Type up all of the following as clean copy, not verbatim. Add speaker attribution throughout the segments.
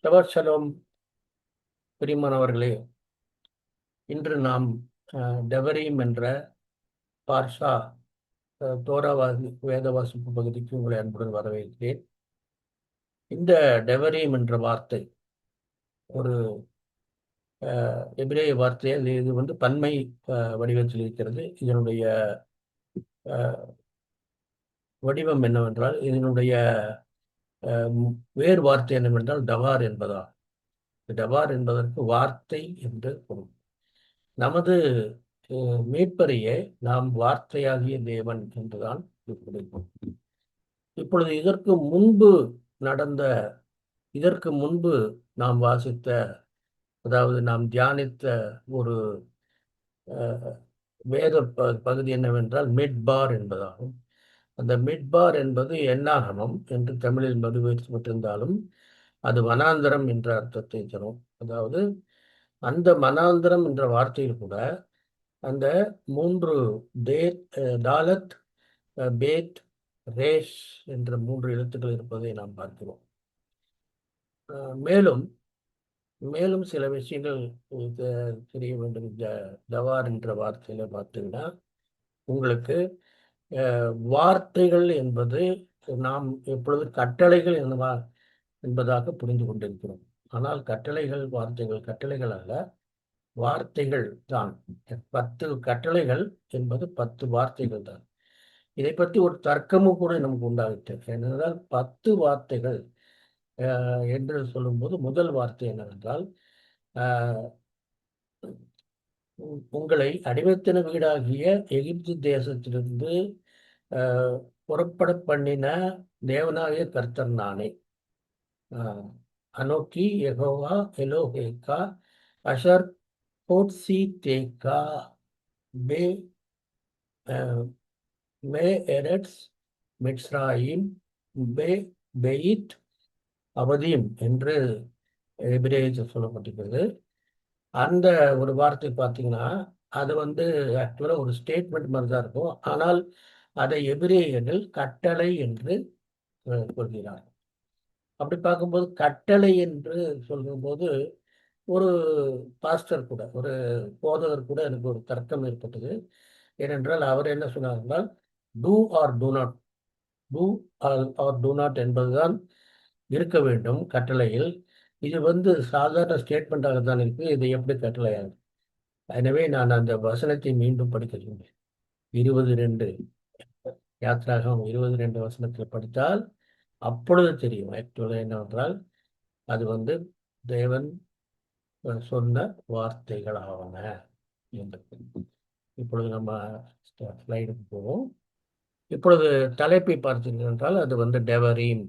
Speaker 1: ஷபட் shalom பிரியமானவர்களே. இன்று நாம் டெவரீம் என்ற பார்ஷா வேத வாசிப்பு பகுதிக்கு உங்களை அன்புடன் வரவேற்கிறேன். இந்த டெவரீம் என்ற வார்த்தை ஒரு எபிரேய வார்த்தை. இது பன்மை வடிவத்தில் இருக்கிறது. இதனுடைய வடிவம் என்னவென்றால், இதனுடைய வேறு வார்த்தை என்னவென்றால் டவார் என்பதாகும். டவார் என்பதற்கு வார்த்தை என்று பொருள். நமது மீட்பரையே நாம் வார்த்தையாகிய தேவன் என்றுதான் குறிப்பிடுவோம். இப்பொழுது இதற்கு முன்பு நாம் வாசித்த, அதாவது நாம் தியானித்த ஒரு வேத பகுதி என்னவென்றால் மிட்பார் என்பதாகும். அந்த மிட்பார் என்பது என்னாகமம் என்று தமிழில் மொழிபெயர்க்கப்பட்டிருந்தாலும் அது வனாந்தரம் என்ற அர்த்தத்தை தரும். அதாவது அந்த மனாந்தரம் என்ற வார்த்தையில் கூட அந்த 3 டாலத், பேத், ரேஷ் என்ற 3 எழுத்துக்கள் இருப்பதை நாம் பார்க்கிறோம். மேலும் சில விஷயங்கள் தெரிய வேண்டும். இந்த தவார் என்ற வார்த்தையில பார்த்தீங்கன்னா, உங்களுக்கு வார்த்தைகள் என்பது நாம் எப்பொழுது கட்டளைகள் என்பதாக புரிந்து கொண்டிருக்கிறோம். ஆனால் கட்டளைகள் அல்ல, வார்த்தைகள் தான். 10 கட்டளைகள் என்பது 10 வார்த்தைகள் தான். இதை பற்றி ஒரு தர்க்கமும் கூட நமக்கு உண்டாகிட்டது. ஏனென்றால் 10 வார்த்தைகள் என்று சொல்லும்போது முதல் வார்த்தை என்னவென்றால், உங்களை அடிமைத்தன வீடாகிய எகிப்து தேசத்திலிருந்து புறப்பட பண்ணின தேவனாகிய கர்த்தர் நானே. அனோக்கி யெகோவா எலோஹேக்கா அஷர் போட்சி தேக்கா பே மே எரட்ஸ் மிட்ஸ்ராயிம் பே பெயித் அவதீம் என்று எபிரேயத்தில் சொல்லப்பட்டிருக்கிறது. அந்த ஒரு வார்த்தை பார்த்தீங்கன்னா, அது ஆக்சுவலாக ஒரு ஸ்டேட்மெண்ட் மாதிரி தான் இருக்கும். ஆனால் அதை எபிரேயர்கள் கட்டளை என்று சொல்கிறார். அப்படி பார்க்கும்போது கட்டளை என்று சொல்லும்போது ஒரு பாஸ்டர் கூட, ஒரு போதகர் கூட எனக்கு ஒரு தர்க்கம் ஏற்பட்டது. ஏனென்றால் அவர் என்ன சொன்னார், do or do not, do or do not என்பதுதான் இருக்க வேண்டும் கட்டளையில். இது சாதாரண ஸ்டேட்மெண்ட்டாக தான் இருக்கு. இது எப்படி கட்டளையாகும்? எனவே நான் அந்த வசனத்தை மீண்டும் படிக்கிறேன். 22 யாத்ராகம் 22 வசனத்தில் படித்தால் அப்பொழுது தெரியும் ஆக்சுவலாக என்னவென்றால், அது தேவன் சொன்ன வார்த்தைகளாவன என்று. இப்பொழுது நம்ம ஸ்லைடுக்கு போவோம். இப்பொழுது தலைப்பை பார்த்தீர்கள் என்றால், அது டெவரீம்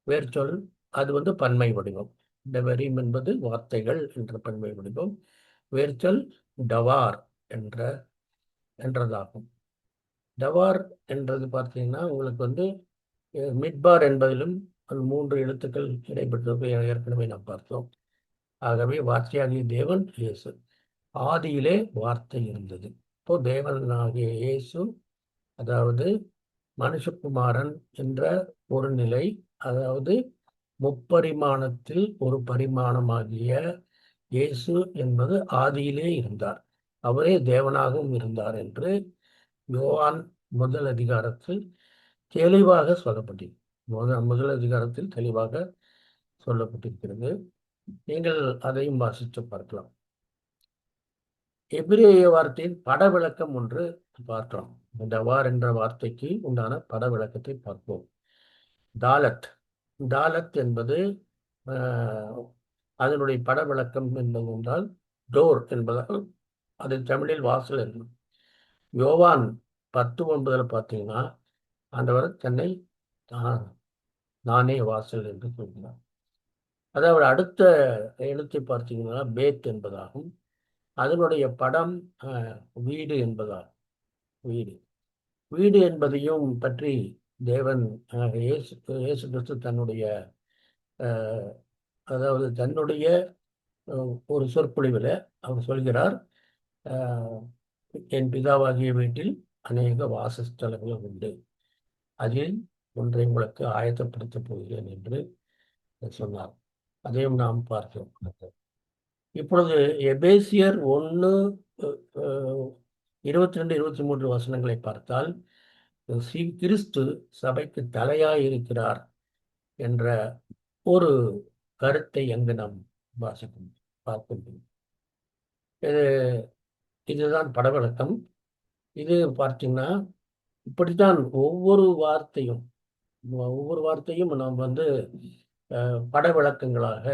Speaker 1: வேர்ச்சொல். அது பன்மை வடிவம். டெவரீம் என்பது வார்த்தைகள் என்ற பன்மை வடிவம். வேர்ச்சொல் டவார் என்றதாகும். டவார் என்றது பார்த்தீங்கன்னா, உங்களுக்கு மிட்பார் என்பதிலும் 3 எழுத்துக்கள் இடைப்பட்டது ஏற்கனவே நாம் பார்த்தோம். ஆகவே வார்த்தையாகிய தேவன் இயேசு. ஆதியிலே வார்த்தை இருந்தது. இப்போ தேவனாகிய இயேசு, அதாவது மனுஷகுமாரன் என்ற ஒரு நிலை, அதாவது முப்பரிமாணத்தில் ஒரு பரிமாணமாகிய இயேசு என்பது ஆதியிலே இருந்தார். அவரே தேவனாகவும் இருந்தார் என்று யோவான் முதல் அதிகாரத்தில் தெளிவாக சொல்லப்பட்டிருக்கிறது. முதல் அதிகாரத்தில் தெளிவாக சொல்லப்பட்டிருக்கிறது. நீங்கள் அதையும் வாசித்து பார்க்கலாம். எபிரேய வார்த்தையின் பட விளக்கம் ஒன்று பார்க்கலாம். டவார் என்ற வார்த்தைக்கு உண்டான பட விளக்கத்தை பார்ப்போம். டாலத் என்பது அதனுடைய பட விளக்கம் என்பது என்றால் டோர் என்பதால் அது தமிழில் வாசல் என்று. யோவான் 10:9 பார்த்தீங்கன்னா, ஆண்டவர் தன்னை நானே வாசல் என்று சொல்கிறார். அதாவது அடுத்த எழுத்தை பார்த்தீங்கன்னா பேத் என்பதாகும். அதனுடைய படம் வீடு என்பதாகும். வீடு என்பதையும் பற்றி தேவன் இயேசு கிறிஸ்து தன்னுடைய ஒரு சொற்பொழிவில் அவர் சொல்கிறார், என் பிதாவாகிய வீட்டில் அநேக வாசஸ்தலங்கள் உண்டு, அதில் ஒன்றை உங்களுக்கு ஆயத்தப்படுத்தப் போகிறேன் என்று சொன்னார். அதையும் நாம் பார்க்கிறோம். இப்பொழுது எபேசியர் 1 22 23 வசனங்களை பார்த்தால் கிறிஸ்து சபைக்கு தலையாய் இருக்கிறார் என்ற ஒரு கருத்தை அங்கு நாம் வாசிக்கும் பார்க்கின்றோம். இது இதுதான் படவிளக்கம். இது பார்த்தீங்கன்னா இப்படித்தான் ஒவ்வொரு வார்த்தையும் நாம் பட விளக்கங்களாக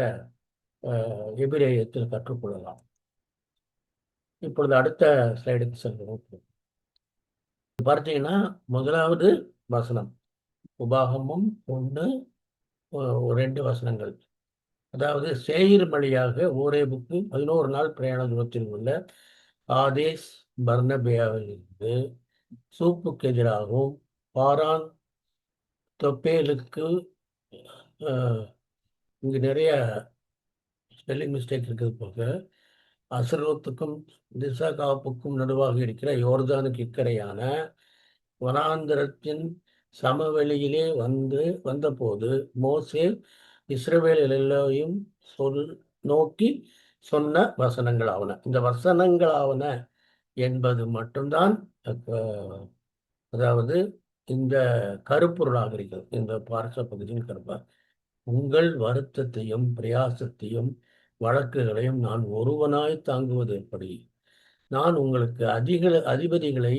Speaker 1: எபிரேயத்தில் கற்றுக்கொள்ளலாம். இப்பொழுது அடுத்த ஸ்லைடுக்கு செல்கிறோம். பார்த்தீங்கன்னா முதலாவது வசனம் உபாகமம் 1 2 வசனங்கள். அதாவது சேயீர் வழியாக ஓரேபுக்கு 11 நாள் பிரயாண தூரத்தில் உள்ள ஆதேஸ் பர்னபேவிலிருந்து சூப்புக்கு எதிராகவும் பாரான் தொப்பேலுக்கு இங்கு நிறைய ஸ்பெல்லிங் மிஸ்டேக் இருக்கிறது போக அசரோத்துக்கும் திசாகாப்புக்கும் நடுவாக இருக்கிற யோர்தானுக்கு இக்கரையான வனாந்தரத்தின் சமவெளியிலே வந்தபோது மோசே இஸ்ரவேல் எல்லோரையும் நோக்கி சொன்ன வசனங்களாவன. இந்த வசனங்களாவன என்பது மட்டும்தான் அதாவது இந்த கருப்பொருளாக இருக்கிறது. இந்த பார்ச பகுதியின் கருப்பா உங்கள் வருத்தத்தையும் பிரயாசத்தையும் வழக்குகளையும் நான் ஒருவனாய் தாங்குவது எப்படி? நான் உங்களுக்கு அதிபதிகளை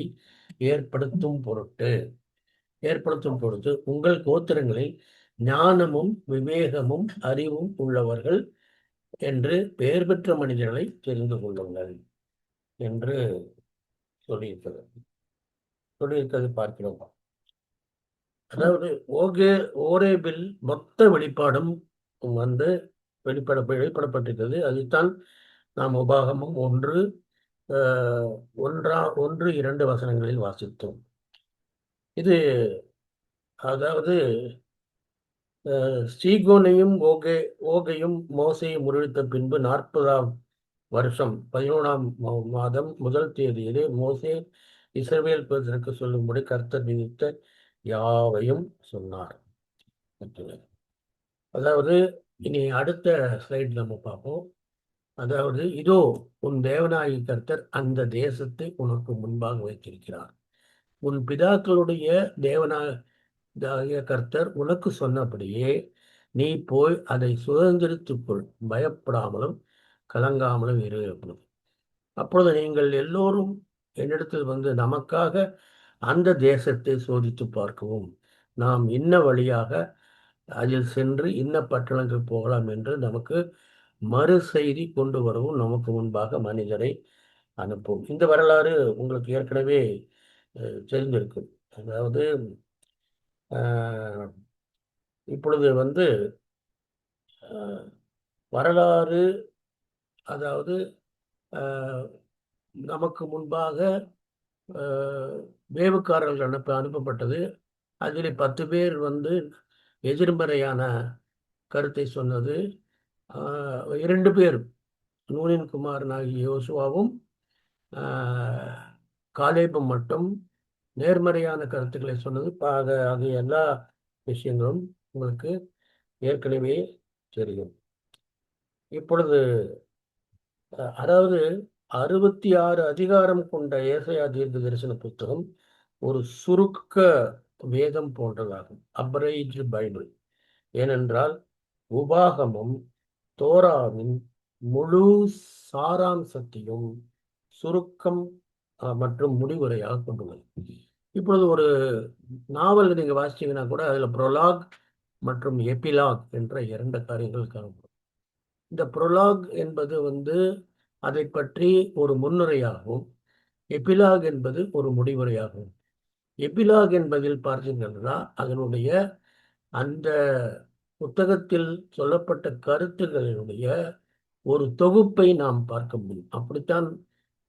Speaker 1: ஏற்படுத்தும் பொருட்டு உங்கள் கோத்திரங்களில் ஞானமும் விவேகமும் அறிவும் உள்ளவர்கள் என்று பெயர் பெற்ற மனிதர்களை தெரிந்து கொள்ளுங்கள் என்று சொல்லியிருக்கிறது பார்க்கிறோம். அதாவது ஓரேபில் மொத்த வெளிப்பாடும் வெளிப்படப்பட்டிருக்கிறது. அதைத்தான் நாம் உபாகமும் 1 2 வசனங்களில் வாசித்தோம். இது அதாவது சீகோனையும் ஓகையும் மோசையும் முறியடித்த பின்பு 40ஆம் வருஷம் 11ஆம் மாதம் 1 தேதியிலே மோசே இஸ்ரவேல் பேருக்கு சொல்லும்படி கர்த்தர் விதித்த யாவையும் சொன்னார். அதாவது இனி அடுத்த ஸ்லைட் நம்ம பார்ப்போம். அதாவது இதோ உன் தேவனாகிய கர்த்தர் அந்த தேசத்தை உனக்கு முன்பாக வைத்திருக்கிறார். உன் பிதாக்களுடைய தேவனாகிய கர்த்தர் உனக்கு சொன்னபடியே நீ போய் அதை சுதந்திரித்துக்கொள், பயப்படாமலும் கலங்காமலும் இரு. அப்பொழுது நீங்கள் எல்லோரும் என்னிடத்தில் நமக்காக அந்த தேசத்தை சோதித்து பார்க்கவும், நாம் இன்ன வழியாக அதில் சென்று இன்ன பட்டணங்கள் போகலாம் என்று நமக்கு மறு செய்தி கொண்டு வரவும் நமக்கு முன்பாக மனிதரை அனுப்பும். இந்த வரலாறு உங்களுக்கு ஏற்கனவே தெரிந்திருக்கும். அதாவது இப்பொழுது வரலாறு அதாவது நமக்கு முன்பாக வேவுக்காரர்கள் அனுப்பப்பட்டது. அதில் 10 பேர் எதிர்மறையான கருத்தை சொன்னது. 2 பேர் நூனின் குமாரனாகிய யோசுவாவும் காலேபும் மட்டும் நேர்மறையான கருத்துக்களை சொன்னது. அது எல்லா விஷயங்களும் உங்களுக்கு ஏற்கனவே தெரியும். இப்பொழுது அதாவது 66 அதிகாரம் கொண்ட ஏசாயா தீர்க்க தரிசன புத்தகம் ஒரு சுருக்க வேதம் போன்றதாகும், அப்ரைஜ்டு பைபிள். ஏனென்றால் உபாகமம் தோராவின் முழு சாராம்சத்தையும் சுருக்கம் மற்றும் முடிவுரையாக கொண்டுள்ளது. இப்பொழுது ஒரு நாவல் நீங்க வாசிச்சீங்கன்னா கூட அதுல ப்ரொலாக் மற்றும் எபிலாக் என்ற 2 காரியங்கள் காணப்படும். இந்த ப்ரொலாக் என்பது அதை பற்றி ஒரு முன்னுரையாகவும், எபிலாக் என்பது ஒரு முடிவுரையாகும். எபிலாக் என்பதில் பார்த்தீங்கன்னா அதனுடைய அந்த புத்தகத்தில் சொல்லப்பட்ட கருத்துக்களினுடைய ஒரு தொகுப்பை நாம் பார்க்க முடியும். அப்படித்தான்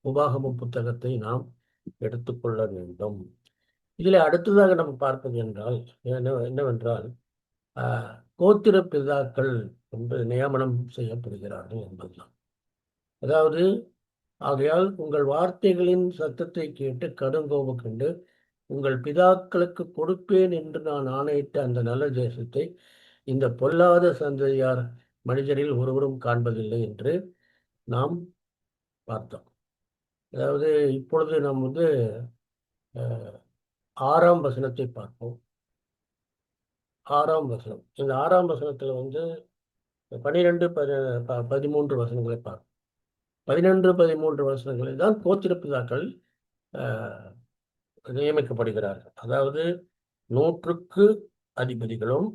Speaker 1: உபாகம புத்தகத்தை நாம் எடுத்துக்கொள்ள வேண்டும். இதில் அடுத்ததாக நம்ம பார்ப்பது என்றால் என்னவென்றால் கோத்திர பிதாக்கள் என்று நியமனம் செய்யப்படுகிறார்கள் என்பதுதான். அதாவது ஆகையால் உங்கள் வார்த்தைகளின் சத்தத்தை கேட்டு கடுங்கோபம் கண்டு உங்கள் பிதாக்களுக்கு கொடுப்பேன் என்று நான் ஆணையிட்ட அந்த நல்ல தேசத்தை இந்த பொல்லாத சந்ததியார் மனிதரில் ஒருவரும் காண்பதில்லை என்று நாம் பார்த்தோம். அதாவது இப்பொழுது நாம் வந்து 6ஆம் வசனத்தை பார்ப்போம். 6ஆம் வசனம். இந்த 6ஆம் வசனத்தில் வந்து 12, 13 வசனங்களை பார்ப்போம். 12, 13 வசனங்களில் தான் கோத்திரப்பிதாக்கள் நியமிக்கப்படுகிறார்கள். அதாவது 100க்கு அதிபதிகளும்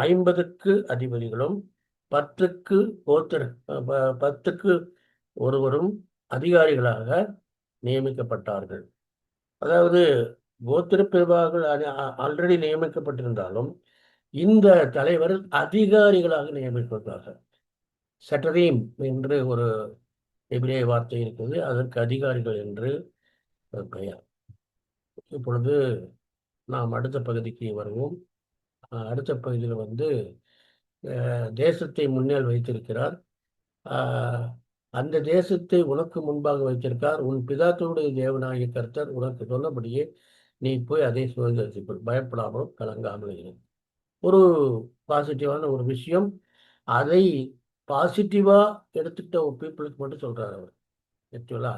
Speaker 1: 50க்கு அதிபதிகளும் 10க்கு கோத்திர 10க்கு ஒருவரும் அதிகாரிகளாக நியமிக்கப்பட்டார்கள். அதாவது கோத்திர பிரிவார்கள் ஆல்ரெடி நியமிக்கப்பட்டிருந்தாலும் இந்த தலைவர் அதிகாரிகளாக நியமிக்கப்பட்டார்கள். சட்டரீம் என்று ஒரு எபிரேய வார்த்தை இருக்குது, அதற்கு அதிகாரிகள் என்று பெயர். இப்பொழுது நாம் அடுத்த பகுதிக்கு வருவோம். அடுத்த பகுதியில் வந்து தேசத்தை முன்னேல் வைத்திருக்கிறார். அந்த தேசத்தை உனக்கு முன்பாக வைத்திருக்கார். உன் பிதாக்களுடைய தேவனாகிய கர்த்தர் உனக்கு சொன்னபடியே நீ போய் அதை சுதந்திரத்துக்குள் பயப்படாமலும் கலங்காமலும். ஒரு பாசிட்டிவான ஒரு விஷயம். அதை பாசிட்டிவாக எடுத்துக்கிட்ட ஒரு பீப்புளுக்கு மட்டும் சொல்கிறார் அவர். ஆக்சுவலா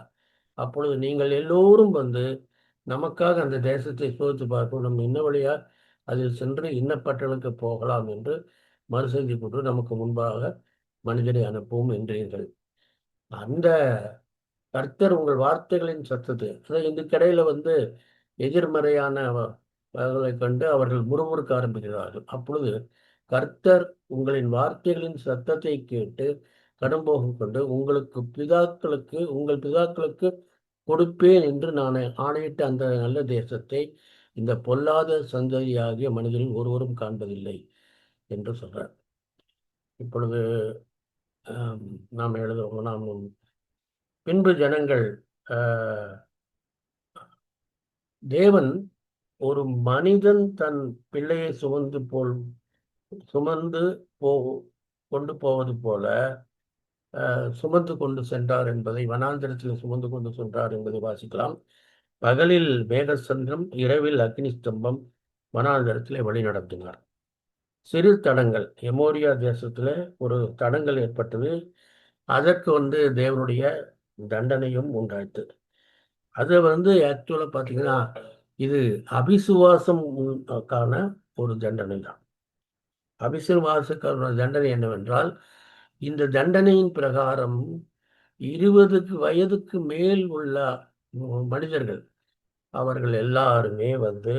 Speaker 1: அப்பொழுது நீங்கள் எல்லோரும் வந்து நமக்காக அந்த தேசத்தை சோதித்து பார்ப்போம், நம்ம இன்ன வழியா அதில் சென்று இன்னப்பட்டனுக்கு போகலாம் என்று மறுசெய்தி கொண்டு நமக்கு முன்பாக மனிதரை அனுப்பவும் என்றீர்கள். அந்த கர்த்தர் உங்கள் வார்த்தைகளின் சத்தத்தை, இந்த கடையில் வந்து எதிர்மறையானவர்களை கண்டு அவர்கள் முறுமுறுக்க ஆரம்பிக்கிறார்கள். அப்பொழுது கர்த்தர் உங்களின் வார்த்தைகளின் சத்தத்தை கேட்டு கடும்போகம் கொண்டு உங்கள் பிதாக்களுக்கு கொடுப்பேன் என்று நான் ஆணையிட்ட அந்த நல்ல தேசத்தை இந்த பொல்லாத சந்ததியாகிய மனிதரில் ஒருவரும் காண்பதில்லை என்று சொல்றார். இப்பொழுது நாம் எழுதுவோம். நாம் பின்பு ஜனங்கள் தேவன் ஒரு மனிதன் தன் பிள்ளையை சுமந்து கொண்டு போவது போல சுமந்து கொண்டு சென்றார் என்பதை, வனாந்திரத்தில் சுமந்து கொண்டு சென்றார் என்பதை வாசிக்கலாம். பகலில் மேகசந்திரம், இரவில் அக்னி ஸ்தம்பம் வனாந்திரத்திலே வழி நடத்தினார். சிறு தடங்கள், எமோரியா தேசத்துல ஒரு தடங்கள் ஏற்பட்டது. அதற்கு வந்து தேவனுடைய தண்டனையும் உண்டாயிற்று. அது வந்து ஆக்சுவலாக பார்த்தீங்கன்னா இது அபிசுவாசம்கான ஒரு தண்டனை தான். அபிசுவாசக்கான தண்டனை என்னவென்றால், இந்த தண்டனையின் பிரகாரம் 20 வயதுக்கு மேல் உள்ள மனிதர்கள் அவர்கள் எல்லாருமே வந்து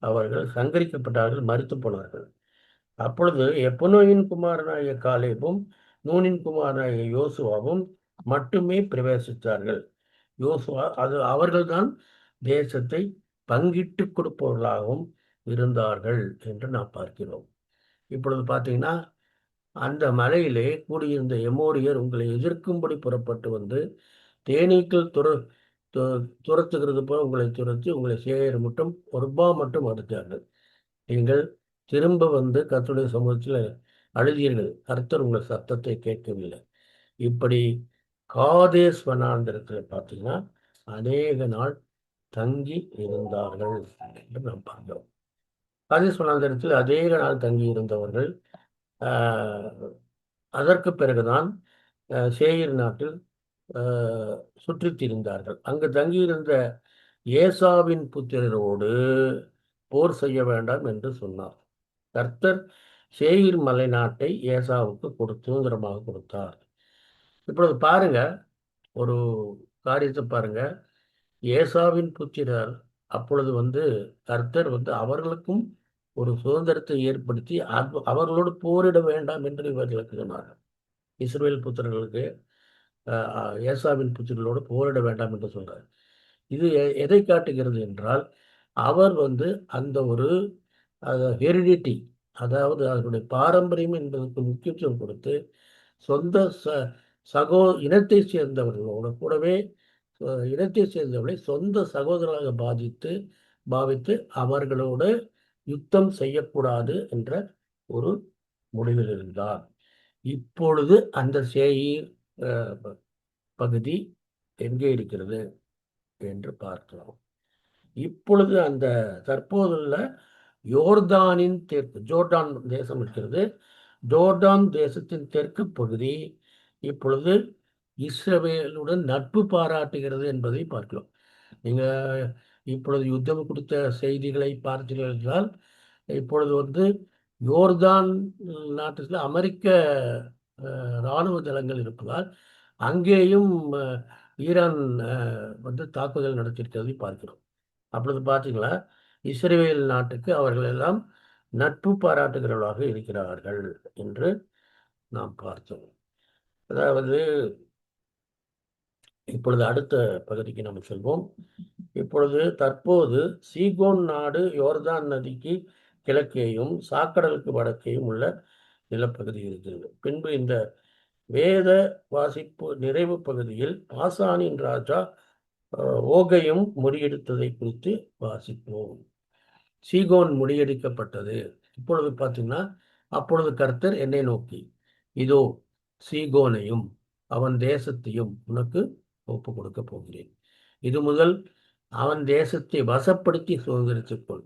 Speaker 1: அவர்கள் சங்கரிக்கப்பட்டார்கள், மரித்து போனார்கள். அப்பொழுது எப்புனோயின் குமாரனாகிய காலேபும் நூனின் குமாரனாகிய யோசுவாவும் மட்டுமே பிரவேசித்தார்கள். யோசுவா அவர்கள்தான் தேசத்தை பங்கிட்டு கொடுப்பவர்களாகவும் இருந்தார்கள் என்று நாம் பார்க்கிறோம். இப்பொழுது பார்த்தீங்கன்னா அந்த மலையிலே கூடியிருந்த எமோரியர் உங்களை எதிர்க்கும்படி புறப்பட்டு வந்து தேனீக்கள் துரத்துகிறது போல உங்களை துரத்தி உங்களை சேர் மட்டும் ஒருபா மட்டும் அடுத்தார்கள். நீங்கள் திரும்ப வந்து கர்த்தருடைய சமூகத்தில் அழுதீர்கள், கர்த்தர் உங்கள் சத்தத்தை கேட்கவில்லை. இப்படி காதேஸ் வனாந்திரத்தில் பார்த்தீங்கன்னா அநேக நாள் தங்கி இருந்தார்கள் என்று நாம் பார்க்கிறோம். காதேஸ் வனாந்திரத்தில் அநேக நாள் தங்கி இருந்தவர்கள் அதற்கு பிறகுதான் சேயீர் நாட்டில் சுற்றித் திரிந்தார்கள். அங்கு தங்கியிருந்த ஏசாவின் புத்திரரோடு போர் செய்ய வேண்டாம் என்று சொன்னார். கர்த்தர் சேயீர் மலை நாட்டை ஏசாவுக்கு சுதந்திரமாக கொடுத்தார். இப்பொழுது பாருங்க, ஒரு காரியத்தை பாருங்க. ஏசாவின் புத்திரர் அப்பொழுது வந்து கர்த்தர் வந்து அவர்களுக்கும் ஒரு சுதந்திரத்தை ஏற்படுத்தி அவர்களோடு போரிட வேண்டாம் என்று இவர்களுக்கு சொன்னார்கள். இஸ்ரவேல் புத்திரர்களுக்கு ஏசாவின் புத்திரர்களோடு போரிட வேண்டாம் என்று சொல்றார். இது எதை காட்டுகிறது என்றால், அவர் வந்து அந்த ஒரு ஹெரிடிட்டி, அதாவது அதனுடைய பாரம்பரியம் என்பதற்கு முக்கியத்துவம் கொடுத்து சொந்த இனத்தை சேர்ந்தவர்களோட கூடவே இனத்தை சேர்ந்தவர்களை சொந்த சகோதரராக பாவித்து அவர்களோடு யுத்தம் செய்யக்கூடாது என்ற ஒரு முடிவில் இருந்தார். இப்பொழுது அந்த சேயீர் பகுதி எங்கே இருக்கிறது என்று பார்க்கிறோம். இப்பொழுது அந்த தற்போதுள்ள யோர்தானின் ஜோர்டான் தேசம் இருக்கிறது. ஜோர்டான் தேசத்தின் தெற்கு பகுதி இப்பொழுது இஸ்ரவேலுடன் நட்பு பாராட்டுகிறது என்பதை பார்க்கிறோம். நீங்கள் இப்பொழுது யுத்தம் குறித்த செய்திகளை பார்த்தீர்கள் என்றால், இப்பொழுது வந்து யோர்தான் நாட்டில் அமெரிக்க இராணுவ தளங்கள் இருப்பதால் அங்கேயும் ஈரான் வந்து தாக்குதல் நடத்தியிருக்கிறதை பார்க்கிறோம். அப்பொழுது பார்த்தீங்களா, இஸ்ரேல் நாட்டுக்கு அவர்கள் எல்லாம் நட்பு பாராட்டுகிறவர்களாக இருக்கிறார்கள் என்று நாம் பார்த்தோம். அதாவது இப்பொழுது அடுத்த பகுதிக்கு நாம் செல்வோம். இப்பொழுது தற்போது சீகோன் நாடு யோர்தான் நதிக்கு கிழக்கேயும் சாக்கடலுக்கு வடக்கேயும் உள்ள நிலப்பகுதி இருக்கிறது. பின்பு இந்த வேத வாசிப்பு நிறைவு பகுதியில் பாசானின் ராஜா ஓகையும் முறியடித்ததை குறித்து வாசிப்போம். சீகோன் முறியடிக்கப்பட்டது. இப்பொழுது பார்த்தீங்கன்னா, அப்பொழுது கர்த்தர் என்னை நோக்கி, இதோ சீகோனையும் அவன் தேசத்தையும் உனக்கு ஒப்பு கொடுக்க போகிறேன். இது முதல் அவன் தேசத்தை வசப்படுத்தி சுதந்திரித்துக் கொள்.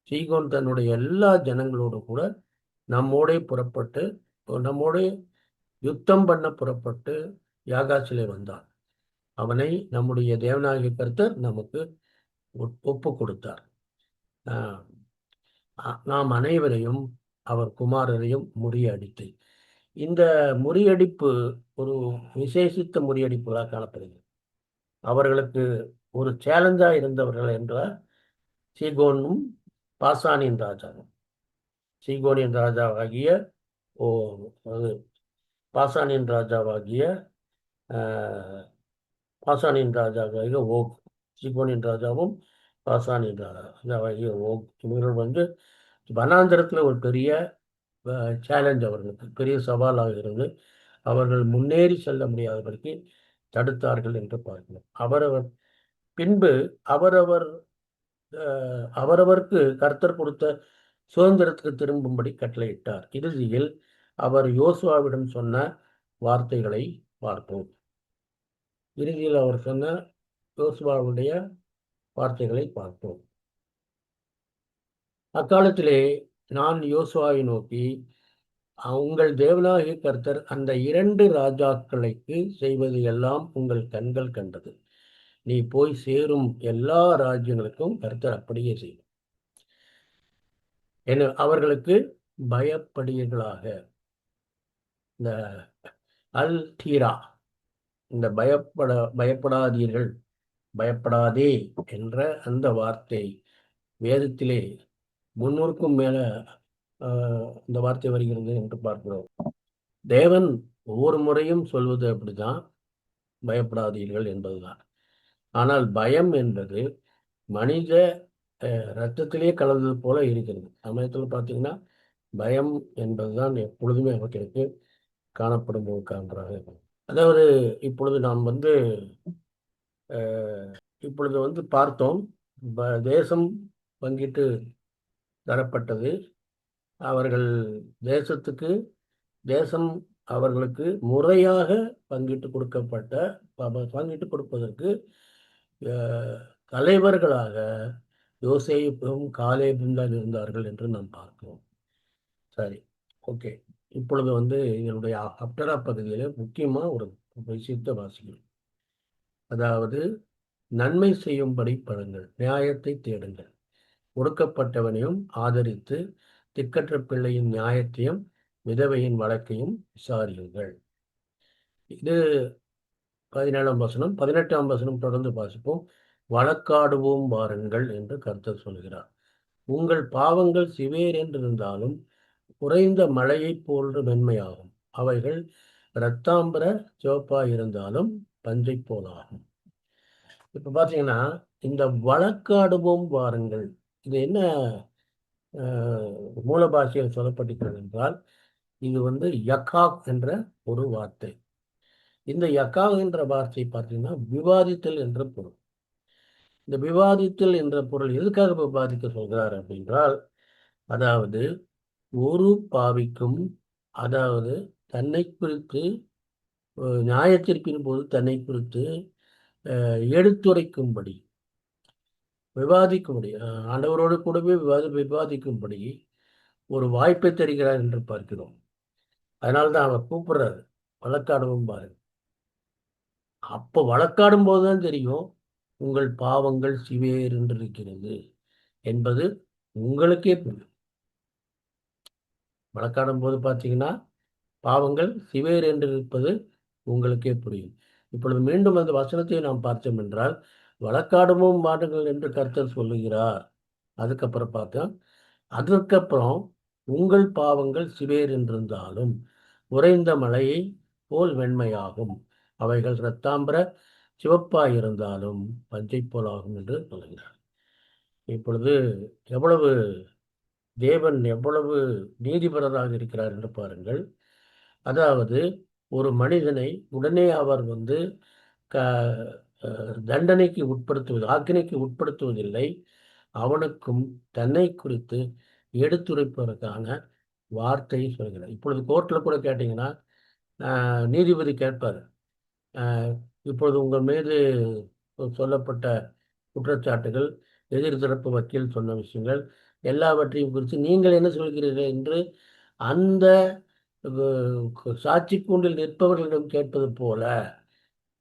Speaker 1: சீகோன் தன்னுடைய எல்லா ஜனங்களோடு கூட நம்மோடே புறப்பட்டு நம்மோடே யுத்தம் பண்ண புறப்பட்டு யாகாசிலே வந்தான். அவனை நம்முடைய தேவனாகிய கர்த்தர் நமக்கு ஒப்பு கொடுத்தார். நாம் அனைவரையும் அவர் குமாரரையும் முறியடித்து, இந்த முறியடிப்பு ஒரு விசேஷித்த முறியடிப்புகளாக காணப்படுகிறது. அவர்களுக்கு ஒரு சேலஞ்சாக இருந்தவர்கள் என்றால் சீகோனும் பாசானின் ராஜாவும். சீகோனின் ராஜாவாகிய பாசானின் ராஜாவாகிய பாசானின் ராஜாவாகிய ஓக், சீகோனின் ராஜாவும் பாசானின் ராஜாவாகிய ஓக், இவர்கள் வந்து வனாந்திரத்தில் ஒரு பெரிய சேலஞ்ச், அவர்களுக்கு பெரிய சவாலாக இருந்து அவர்கள் முன்னேறி செல்ல முடியாதபடிக்கு தடுத்தார்கள் என்று பார்க்கிறோம். அவரவர் பின்பு அவரவருக்கு கர்த்தர் கொடுத்த சுதந்திரத்துக்கு திரும்பும்படி கட்டளையிட்டார். இறுதியில் அவர் யோசுவாவிடம் சொன்ன வார்த்தைகளை பார்ப்போம். இறுதியில் அவர் சொன்ன யோசுவாவுடைய வார்த்தைகளை பார்ப்போம். அக்காலத்திலே நான் யோசுவாவை நோக்கி, உங்கள் தேவனாகிய கர்த்தர் அந்த 2 ராஜாக்களுக்கு செய்வது எல்லாம் உங்கள் கண்கள் கண்டது. நீ போய் சேரும் எல்லா ராஜ்யங்களுக்கும் கர்த்தர் அப்படியே செய்யும். அவர்களுக்கு பயப்படுவீர்களாக. இந்த அல் தீரா, இந்த பயப்படாதீர்கள், பயப்படாதே என்ற அந்த வார்த்தை வேதத்திலே 300க்கும் மேல இந்த வார்த்தை வருகிறது என்று பார்க்கிறோம். தேவன் ஒவ்வொரு முறையும் சொல்வது அப்படிதான், பயப்படாதீர்கள் என்பதுதான். ஆனால் பயம் என்பது மனித இரத்தத்திலே கலந்தது போல இருக்கிறது. சமயத்தில் பார்த்தீங்கன்னா பயம் என்பதுதான் எப்பொழுதுமே அவர்களுக்கு காணப்படும் போது காண்றாங்க. அதாவது இப்பொழுது நாம் வந்து பார்த்தோம், தேசம் பங்கிட்டு தரப்பட்டது. அவர்கள் தேசம் அவர்களுக்கு முறையாக பங்கிட்டு கொடுப்பதற்கு தலைவர்களாக யோசேப்பும் காலேபும் தான் இருந்தார்கள் என்று நாம் பார்க்கிறோம். சரி, ஓகே. இப்பொழுது வந்து இதனுடைய அப்டரா பகுதியில் முக்கியமாக ஒரு விஷயத்தை வாசிக்கிறோம். அதாவது நன்மை செய்யும்படி படுங்கள், நியாயத்தை தேடுங்கள், ஒடுக்கப்பட்டவனையும் ஆதரித்து திக்கற்ற பிள்ளையின் நியாயத்தையும் விதவையின் வழக்கையும் விசாரியுங்கள். இது 17ஆம் வசனம். 18ஆம் வசனம் தொடர்ந்து வாசிப்போம். வழக்காடுவோம் வாருங்கள் என்று கர்த்தர் சொல்கிறார். உங்கள் பாவங்கள் சிவேர் என்றிருந்தாலும் குறைந்த மழையைப் போன்று மென்மையாகும். அவைகள் இரத்தாம்பர சிவப்பாக இருந்தாலும் பஞ்சை போலாகும். இப்போ பார்த்தீங்கன்னா, இந்த வழக்காடுவோம் வாருங்கள், இது என்ன மூல பாஷையில் சொல்லப்பட்டிருக்கிறது என்றால், இது வந்து யக்காக் என்ற ஒரு வார்த்தை. இந்த யக்காக் என்ற வார்த்தை பார்த்தீங்கன்னா விவாதித்தல் என்ற பொருள். இந்த விவாதித்தல் என்ற பொருள் எதுக்காக விவாதிக்க சொல்கிறார் அப்படின்றால், அதாவது ஒரு பாவிக்கும், அதாவது தன்னை குறித்து நியாயத்தீர்ப்பின் போது தன்னை குறித்து எடுத்துரைக்கும்படி, விவாதிக்கும்படி, ஆண்டவரோடு கூடவே விவாதிக்கும்படி ஒரு வாய்ப்பை தருகிறார் என்று பார்க்கிறோம். அதனால தான் அவர் கூப்பிடுறாரு, வழக்காடவும் பாருங்க. அப்போ வழக்காடும் போது தான் தெரியும் உங்கள் பாவங்கள் சிவேர் என்று இருக்கிறது என்பது உங்களுக்கே புரியும். வழக்காடும் போது பார்த்தீங்கன்னா பாவங்கள் சிவேர் என்று இருப்பது உங்களுக்கே புரியும். இப்பொழுது மீண்டும் அந்த வசனத்தை நாம் பார்த்தோம் என்றால், வழக்காடுவோம் வாடுங்கள் என்று கர்த்தர் சொல்லுகிறார். அதுக்கப்புறம் பார்த்தோம், அதற்கப்புறம் உங்கள் பாவங்கள் சிவேர் என்றிருந்தாலும் உறைந்த மலையை போல் வெண்மையாகும், அவைகள் இரத்தாம்பர சிவப்பாயிருந்தாலும் பஞ்சை போலாகும் என்று சொல்கிறார். இப்பொழுது எவ்வளவு தேவன் எவ்வளவு நீதிபரராக இருக்கிறார் என்று பாருங்கள். அதாவது ஒரு மனிதனை உடனே அவர் வந்து க தண்டனைக்கு உட்படுத்துவது, ஆக்கினைக்கு உட்படுத்துவதில்லை. அவனுக்கும் தன்னை குறித்து எடுத்துரைப்பதற்கான வார்த்தையை சொல்கிறார். இப்பொழுது கோர்ட்டில் கூட கேட்டிங்கன்னா நீதிபதி கேட்பார், இப்பொழுது உங்கள் மீது சொல்லப்பட்ட குற்றச்சாட்டுகள், எதிர்தரப்பு வக்கீல் சொன்ன விஷயங்கள் எல்லாவற்றையும் குறித்து நீங்கள் என்ன சொல்கிறீர்கள் என்று அந்த சாட்சி கூண்டில் நிற்பவர்களிடம் கேட்பது போல,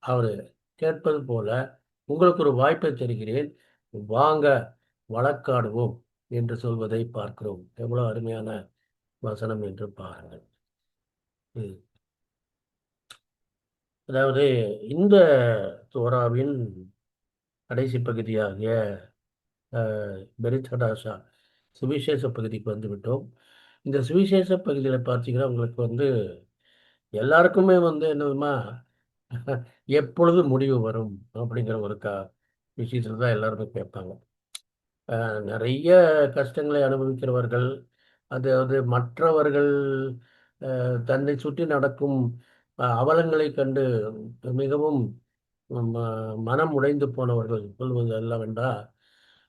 Speaker 1: அவர் கேட்பது போல உங்களுக்கு ஒரு வாய்ப்பை தருகிறேன், வாங்க வழக்காடுவோம் என்று சொல்வதை பார்க்கிறோம். எவ்வளவு அருமையான வசனம் என்று பாருங்கள். அதாவது இந்த தோராவின் கடைசி பகுதியாகிய பெரித்தடாஷா சுவிசேஷ பகுதிக்கு வந்துவிட்டோம். இந்த சுவிசேஷ பகுதியில் பார்த்தீங்கன்னா உங்களுக்கு வந்து எல்லாருக்குமே வந்து என்னதுமா எப்பொழுது முடிவு வரும் அப்படிங்கிற ஒரு விஷயத்தில் தான் எல்லாருமே கேட்பாங்க. நிறைய கஷ்டங்களை அனுபவிக்கிறவர்கள், அதாவது மற்றவர்கள் தன்னை சுற்றி நடக்கும் அவலங்களை கண்டு மிகவும் மனம் உடைந்து போனவர்கள் சொல்வது என்னவென்றால்,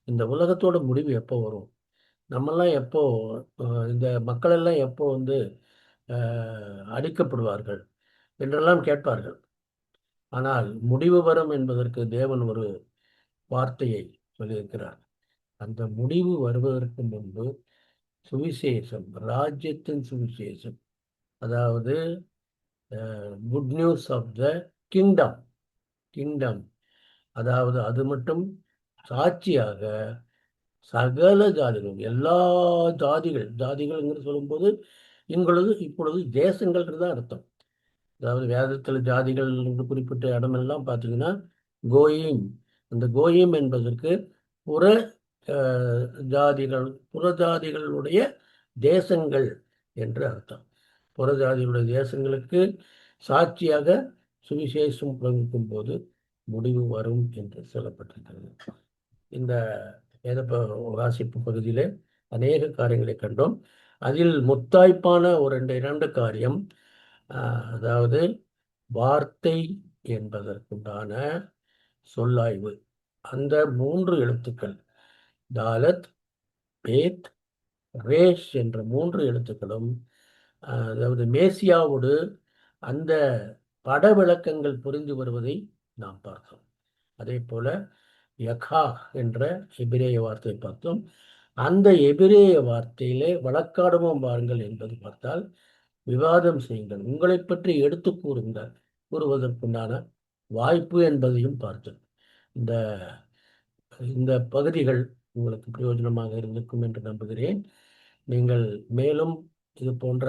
Speaker 1: இந்த உலகத்தோட முடிவு எப்போ வரும், நம்மெல்லாம் எப்போ இந்த மக்கள் எல்லாம் எப்போ வந்து அழிக்கப்படுவார்கள் என்றெல்லாம் கேட்பார்கள். ஆனால் முடிவு வரும் என்பதற்கு தேவன் ஒரு வார்த்தையை சொல்லியிருக்கிறார். அந்த முடிவு வருவதற்கு முன்பு சுவிசேஷம், ராஜ்யத்தின் சுவிசேஷம், அதாவது good news of the kingdom, kingdom, அதாவது அது மட்டும் சாட்சியாக சகல ஜாதிகள், எல்லா ஜாதிகள், ஜாதிகள் என்று சொல்லும்போது இப்பொழுது தேசங்கள் தான் அர்த்தம். அதாவது வேதத்தில் ஜாதிகள் என்று குறிப்பிட்ட இடமெல்லாம் பார்த்தீங்கன்னா கோயிம், அந்த கோயிம் என்பதற்கு புற ஜாதிகள், புறஜாதிகளுடைய தேசங்கள் என்று அர்த்தம். புறஜாதிகளுடைய தேசங்களுக்கு சாட்சியாக சுவிசேஷம் பிரமிக்கும் போது முடிவு வரும் என்று சொல்லப்பட்டிருக்கிறது. இந்த வேத வாசிப்பு பகுதியிலே அநேக காரியங்களை கண்டோம். அதில் முத்தாய்ப்பான ஒரு இரண்டு காரியம், அதாவது வார்த்தை என்பதற்குண்டான சொல்லாய்வு. அந்த மூன்று எழுத்துக்கள் தாலத், பேத், ரேஷ் என்ற மூன்று எழுத்துக்களும், அதாவது மேசியாவோடு அந்த பட விளக்கங்கள் புரிந்து வருவதை நாம் பார்த்தோம். அதே போல யகா என்ற எபிரேய வார்த்தையை பார்த்தோம். அந்த எபிரேய வார்த்தையிலே வழக்காடுவோம் வாருங்கள் என்பது பார்த்தால் விவாதம் செய்யுங்கள், உங்களை பற்றி எடுத்து கூறுவதற்குண்டான வாய்ப்பு என்பதையும் பார்த்தோம். இந்த இந்த பகுதிகள் உங்களுக்கு பிரயோஜனமாக இருந்திருக்கும் என்று நம்புகிறேன். நீங்கள் மேலும் இது போன்ற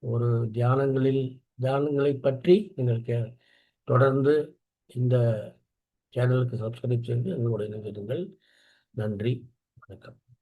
Speaker 1: ஒரு தியானங்களை பற்றி நீங்கள் தொடர்ந்து இந்த சேனலுக்கு சப்ஸ்கிரைப் செய்து எங்களுடைய இணைந்திருங்கள். நன்றி, வணக்கம்.